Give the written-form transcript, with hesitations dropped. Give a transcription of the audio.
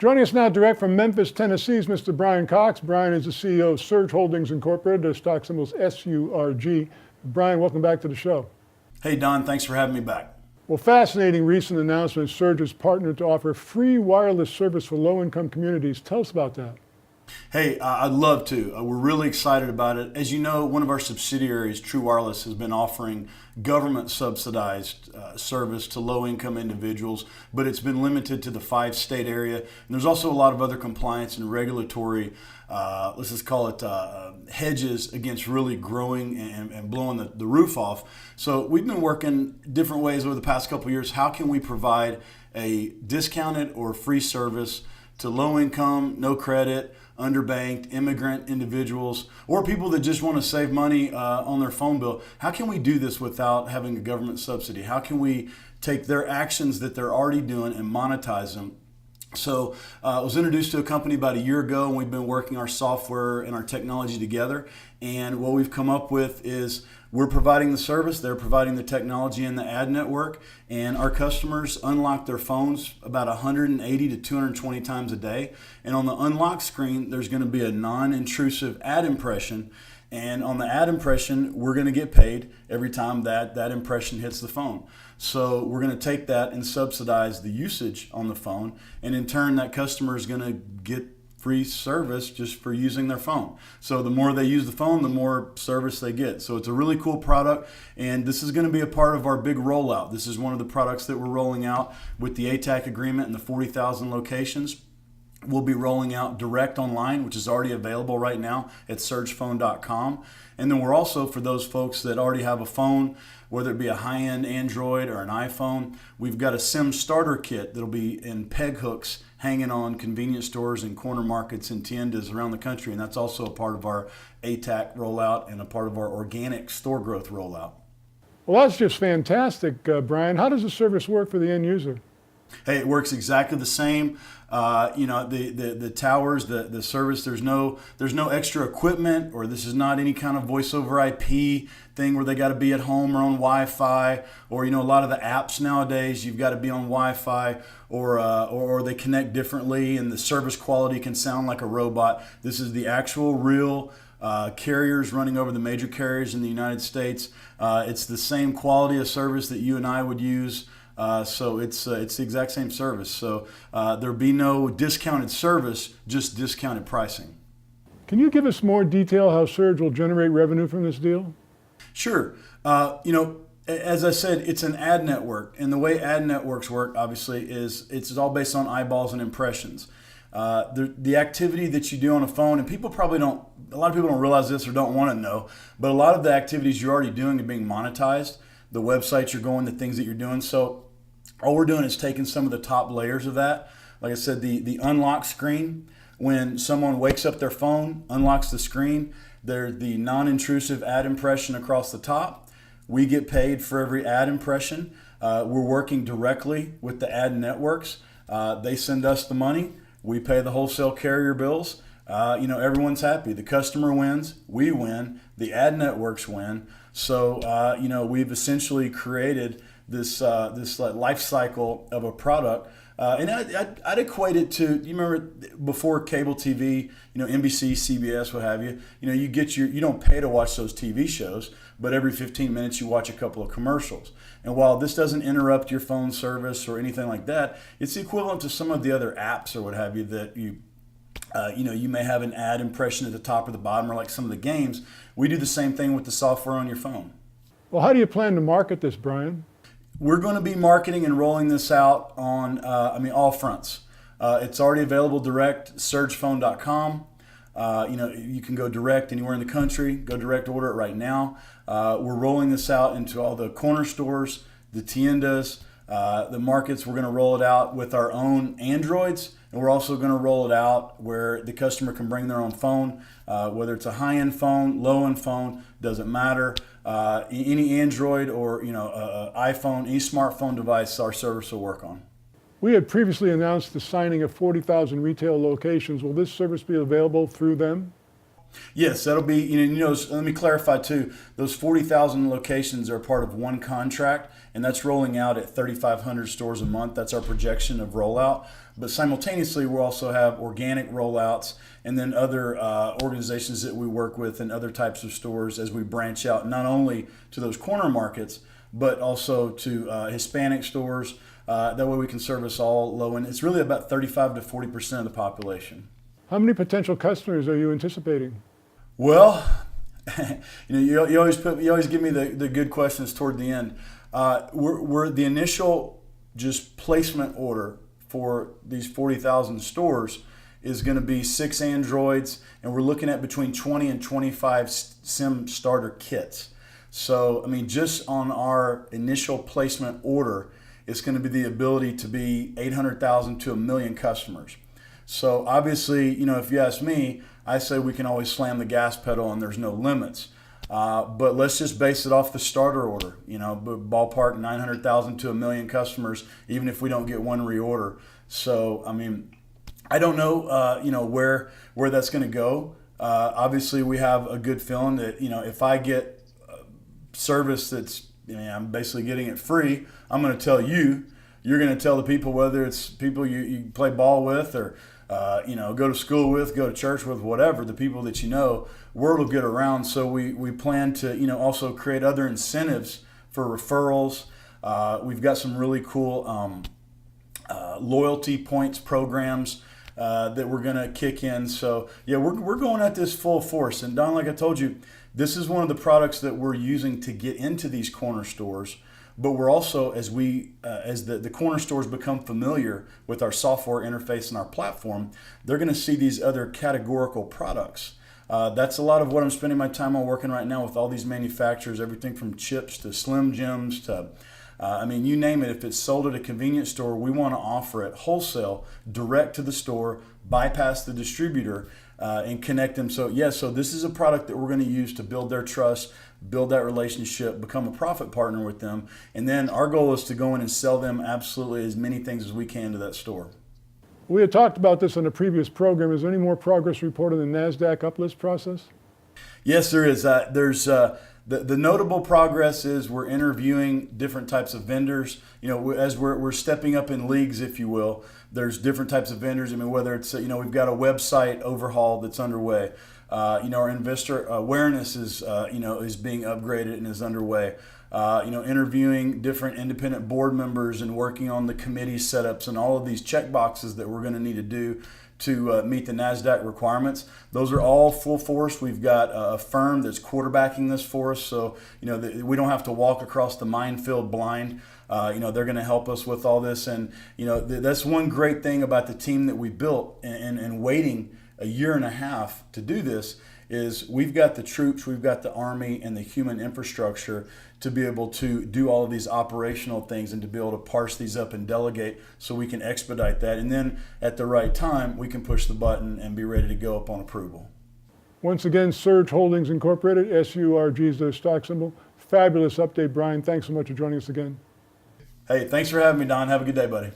Joining us now direct from Memphis, Tennessee is Mr. Brian Cox. Brian is the CEO of SURG Holdings Incorporated. Their stock symbol is SURG. Brian, welcome back to the show. Hey, Don, thanks for having me back. Well, fascinating recent announcement. SURG has partnered to offer free wireless service for low-income communities. Tell us about that. Hey, I'd love to. We're really excited about it. As you know, one of our subsidiaries, True Wireless, has been offering government-subsidized service to low-income individuals, but it's been limited to the 5-state area. And there's also a lot of other compliance and regulatory, let's just call it hedges against really growing and blowing the roof off. So we've been working different ways over the past couple of years. How can we provide a discounted or free service to low-income, no credit, underbanked, immigrant individuals, or people that just want to save money on their phone bill? How can we do this without having a government subsidy? How can we take their actions that they're already doing and monetize them? So I was introduced to a company about a year ago, and we've been working our software and our technology together. And what we've come up with is we're providing the service, they're providing the technology and the ad network, and our customers unlock their phones about 180 to 220 times a day. And on the unlock screen, there's going to be a non-intrusive ad impression. And on the ad impression, we're going to get paid every time that impression hits the phone. So we're going to take that and subsidize the usage on the phone. And in turn, that customer is going to get free service just for using their phone. So the more they use the phone, the more service they get. So it's a really cool product, and this is going to be a part of our big rollout. This is one of the products that we're rolling out with the ATAC agreement in the 40,000 locations. We'll be rolling out direct online, which is already available right now at surgephone.com. And then we're also, for those folks that already have a phone, whether it be a high-end Android or an iPhone, we've got a SIM starter kit that'll be in peg hooks hanging on convenience stores and corner markets and tiendas around the country. And that's also a part of our ATAC rollout and a part of our organic store growth rollout. Well, that's just fantastic, Brian. How does the service work for the end user? Hey, it works exactly the same. The towers, the service, there's no extra equipment, or this is not any kind of voice over IP thing where they got to be at home or on Wi-Fi, or a lot of the apps nowadays you've got to be on Wi-Fi, or they connect differently and the service quality can sound like a robot. This is the actual real carriers running over the major carriers in the United States. It's the same quality of service that you and I would use. So it's the exact same service. So there'll be no discounted service, just discounted pricing. Can you give us more detail how SURG will generate revenue from this deal? Sure. As I said, it's an ad network, and the way ad networks work, obviously, is it's all based on eyeballs and impressions. The activity that you do on a phone, and a lot of people don't realize this or don't want to know, but a lot of the activities you're already doing are being monetized. The websites you're going, the things that you're doing. So all we're doing is taking some of the top layers of that. Like I said, the unlock screen, when someone wakes up their phone, unlocks the screen, there's the non-intrusive ad impression across the top. We get paid for every ad impression. We're working directly with the ad networks. They send us the money. We pay the wholesale carrier bills. Everyone's happy. The customer wins, we win, the ad networks win. So, we've essentially created this life cycle of a product. And I'd equate it to, you remember before cable TV, NBC, CBS, what have you, you don't pay to watch those TV shows, but every 15 minutes you watch a couple of commercials. And while this doesn't interrupt your phone service or anything like that, it's equivalent to some of the other apps or what have you that you may have an ad impression at the top or the bottom, or like some of the games. We do the same thing with the software on your phone. Well, how do you plan to market this, Brian? We're going to be marketing and rolling this out on, all fronts. It's already available direct, surgephone.com. You can go direct anywhere in the country, go direct order it right now. We're rolling this out into all the corner stores, the tiendas, the markets. We're going to roll it out with our own Androids, and we're also going to roll it out where the customer can bring their own phone, whether it's a high-end phone, low-end phone, doesn't matter. Any Android or iPhone, any smartphone device, our service will work on. We had previously announced the signing of 40,000 retail locations. Will this service be available through them? Yes, that'll be, let me clarify too. Those 40,000 locations are part of one contract, and that's rolling out at 3,500 stores a month. That's our projection of rollout. But simultaneously, we'll also have organic rollouts and then other organizations that we work with and other types of stores as we branch out, not only to those corner markets, but also to Hispanic stores. That way we can service all low end. It's really about 35 to 40% of the population. How many potential customers are you anticipating? Well, you always give me the good questions toward the end. We're the initial just placement order for these 40,000 stores is going to be 6 Androids, and we're looking at between 20 and 25 SIM starter kits. So, just on our initial placement order, it's going to be the ability to be 800,000 to 1 million customers. So obviously, if you ask me, I say we can always slam the gas pedal and there's no limits. But let's just base it off the starter order, ballpark 900,000 to 1 million customers, even if we don't get one reorder. So, I don't know, where that's going to go. Obviously, we have a good feeling that, if I get service that's, I'm basically getting it free, I'm going to tell you, you're going to tell the people, whether it's people you play ball with or go to school with, go to church with, whatever, the people that word will get around. So we plan to, also create other incentives for referrals. We've got some really cool loyalty points programs that we're going to kick in. So yeah, we're going at this full force. And Don, like I told you, this is one of the products that we're using to get into these corner stores. But we're also, as the corner stores become familiar with our software interface and our platform, they're going to see these other categorical products. That's a lot of what I'm spending my time on working right now with all these manufacturers, everything from chips to Slim Jims to, you name it. If it's sold at a convenience store, we want to offer it wholesale, direct to the store, bypass the distributor, and connect them. So this is a product that we're going to use to build their trust, build that relationship, become a profit partner with them. And then our goal is to go in and sell them absolutely as many things as we can to that store. We had talked about this in a previous program. Is there any more progress reported in the NASDAQ uplist process? Yes, there is. The notable progress is we're interviewing different types of vendors. As we're stepping up in leagues, if you will, there's different types of vendors. Whether it's, we've got a website overhaul that's underway. Our investor awareness is being upgraded and is underway. Interviewing different independent board members and working on the committee setups and all of these check boxes that we're going to need to do to meet the NASDAQ requirements. Those are all full force. We've got a firm that's quarterbacking this for us, so we don't have to walk across the minefield blind. They're going to help us with all this, and that's one great thing about the team that we built and waiting a year and a half to do this is we've got the troops, we've got the Army and the human infrastructure to be able to do all of these operational things and to be able to parse these up and delegate so we can expedite that. And then at the right time, we can push the button and be ready to go upon approval. Once again, SURG Holdings Incorporated, SURG is their stock symbol. Fabulous update, Brian. Thanks so much for joining us again. Hey, thanks for having me, Don. Have a good day, buddy.